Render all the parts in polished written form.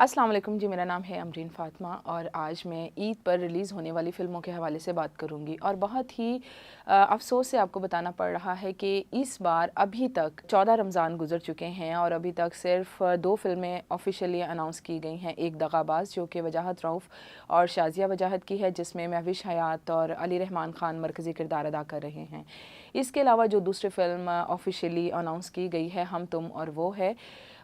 अस्सलाम वालेकुम जी, मेरा नाम है अमरीन फ़ातिमा और आज मैं ईद पर रिलीज़ होने वाली फ़िल्मों के हवाले से बात करूंगी। और बहुत ही अफ़सोस से आपको बताना पड़ रहा है कि इस बार अभी तक 14 रमज़ान गुजर चुके हैं और अभी तक सिर्फ 2 फ़िल्में ऑफ़िशियली अनाउंस की गई हैं। एक दगाबाज़ जो कि वजाहत रऊफ़ और शाज़िया वजाहत की है, जिसमें महविश हयात और अली रहमान ख़ान मरकज़ी किरदार अदा कर रहे हैं। इसके अलावा जो दूसरी फ़िल्म ऑफ़िशियली अनाउंस की गई है हम तुम और वो है,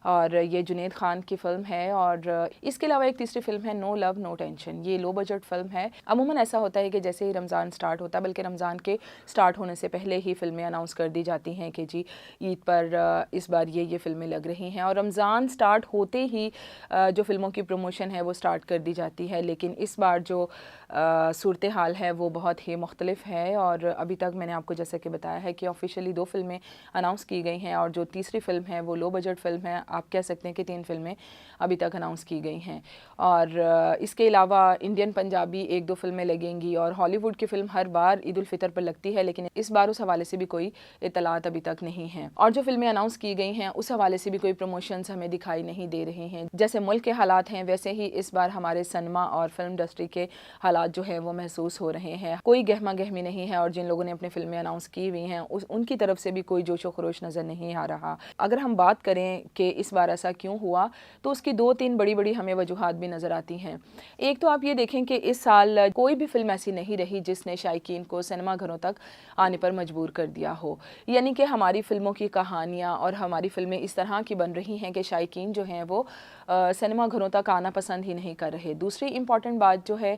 और ये जुनैद खान की फ़िल्म है। और इसके अलावा एक तीसरी फ़िल्म है नो लव नो टेंशन। ये लो बजट फ़िल्म है। अमूमन ऐसा होता है कि जैसे ही रमज़ान स्टार्ट होता है, बल्कि रमज़ान के स्टार्ट होने से पहले ही फ़िल्में अनाउंस कर दी जाती हैं कि जी ईद पर इस बार ये फ़िल्में लग रही हैं, और रमज़ान स्टार्ट होते ही जो फ़िल्मों की प्रमोशन है वो स्टार्ट कर दी जाती है। लेकिन इस बार जो सूरत हाल है वो बहुत ही मुख्तलिफ है, और अभी तक मैंने आपको जैसा कि बताया है कि ऑफ़िशियली 2 फ़िल्में अनाउंस की गई हैं, और जो तीसरी फ़िल्म है वो लो बजट फ़िल्म है। आप कह सकते हैं कि 3 फ़िल्में अभी तक अनाउंस की गई हैं। और इसके अलावा इंडियन पंजाबी 1-2 फ़िल्में लगेंगी, और हॉलीवुड की फ़िल्म हर बार ईद उल फ़ितर पर लगती है, लेकिन इस बार उस हवाले से भी कोई इत्तलात अभी तक नहीं है। और जो फ़िल्में अनाउंस की गई हैं उस हवाले से भी कोई प्रमोशंस हमें दिखाई नहीं दे रहे हैं। जैसे मुल्क के हालात हैं वैसे ही इस बार हमारे सिनेमा और फिल्म इंडस्ट्री के हालात जो है वो महसूस हो रहे हैं। कोई गहमा गहमी नहीं है, और जिन लोगों ने अपनी फ़िल्में अनाउंस की हुई हैं उनकी तरफ से भी कोई जोशो खरोश नज़र नहीं आ रहा। अगर हम बात करें कि इस बार ऐसा क्यों हुआ, तो उसकी 2-3 बड़ी-बड़ी हमें वजूहात भी नज़र आती हैं। एक तो आप ये देखें कि इस साल कोई भी फ़िल्म ऐसी नहीं रही जिसने शायकीन को सिनेमा घरों तक आने पर मजबूर कर दिया हो। यानी कि हमारी फ़िल्मों की कहानियाँ और हमारी फ़िल्में इस तरह की बन रही हैं कि शायकीन जो हैं वो सिनेमा घरों तक आना पसंद ही नहीं कर रहे। दूसरी इम्पॉर्टेंट बात जो है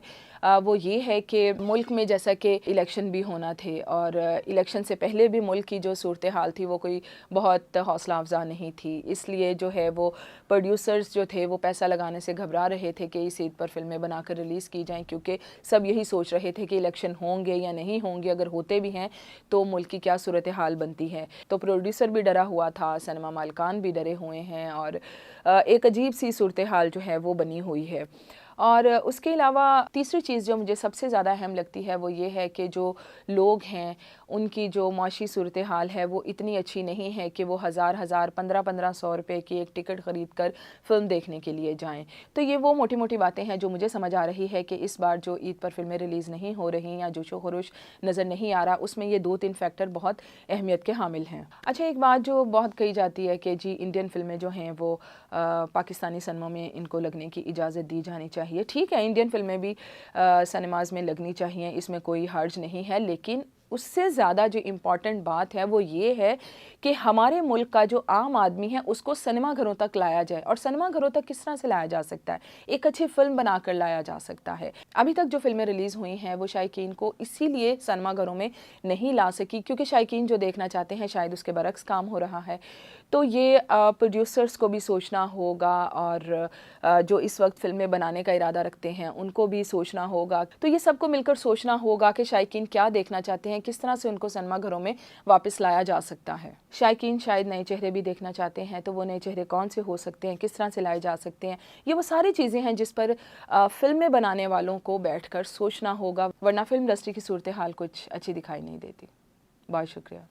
वो ये है कि मुल्क में जैसा कि इलेक्शन भी होना थे, और इलेक्शन से पहले भी मुल्क की जो सूरत हाल थी वो कोई बहुत हौसला अफजा नहीं थी। इसलिए जो है वो प्रोड्यूसर्स जो थे वो पैसा लगाने से घबरा रहे थे कि इस ईद पर फ़िल्में बनाकर रिलीज़ की जाएं, क्योंकि सब यही सोच रहे थे कि इलेक्शन होंगे या नहीं होंगे, अगर होते भी हैं तो मुल्क की क्या सूरत हाल बनती है। तो प्रोड्यूसर भी डरा हुआ था, सिनेमा मालिकान भी डरे हुए हैं, और एक अजीब सी सूरत हाल जो है वो बनी हुई है। और उसके अलावा तीसरी चीज़ जो मुझे सबसे ज़्यादा अहम लगती है वो ये है कि जो लोग हैं उनकी जो माशी सूरत हाल है वो इतनी अच्छी नहीं है कि वो हज़ार 1500 रुपये की एक टिकट ख़रीद कर फ़िल्म देखने के लिए जाएं। तो ये वो मोटी मोटी बातें हैं जो मुझे समझ आ रही है कि इस बार जो ईद पर फ़िल्में रिलीज़ नहीं हो रही या जोशो खरोश नज़र नहीं आ रहा, उसमें ये 2-3 फैक्टर बहुत अहमियत के हामिल हैं। अच्छा, एक बात जो बहुत कही जाती है कि जी इंडियन फ़िल्में जो हैं वो पाकिस्तानी सिनेमा में इनको लगने की इजाज़त दी जानी चाहिए। ठीक है, इंडियन फ़िल्में भी सिनेमाज़ में लगनी चाहिए, इसमें कोई हर्ज नहीं है, लेकिन उससे ज़्यादा जो इम्पॉर्टेंट बात है वो ये है कि हमारे मुल्क का जो आम आदमी है उसको सिनेमा घरों तक लाया जाए। और सिनेमा घरों तक किस तरह से लाया जा सकता है? एक अच्छी फ़िल्म बनाकर लाया जा सकता है। अभी तक जो फ़िल्में रिलीज़ हुई हैं वो शायकीन को इसीलिए सिनेमा घरों में नहीं ला सकी क्योंकि शायकीन जो देखना चाहते हैं शायद उसके बरक्स काम हो रहा है। तो ये प्रोड्यूसर्स को भी सोचना होगा, और जो इस वक्त फ़िल्में बनाने का इरादा रखते हैं उनको भी सोचना होगा। तो ये सबको मिलकर सोचना होगा कि शायकीन क्या देखना चाहते हैं, किस तरह से उनको सिनेमा घरों में वापस लाया जा सकता है। शायकीन शायद नए चेहरे भी देखना चाहते हैं, तो वो नए चेहरे कौन से हो सकते हैं, किस तरह से लाए जा सकते हैं, ये वो सारी चीज़ें हैं जिस पर फ़िल्में बनाने वालों को बैठकर सोचना होगा, वरना फ़िल्म इंडस्ट्री की सूरत हाल कुछ अच्छी दिखाई नहीं देती। बहुत शुक्रिया।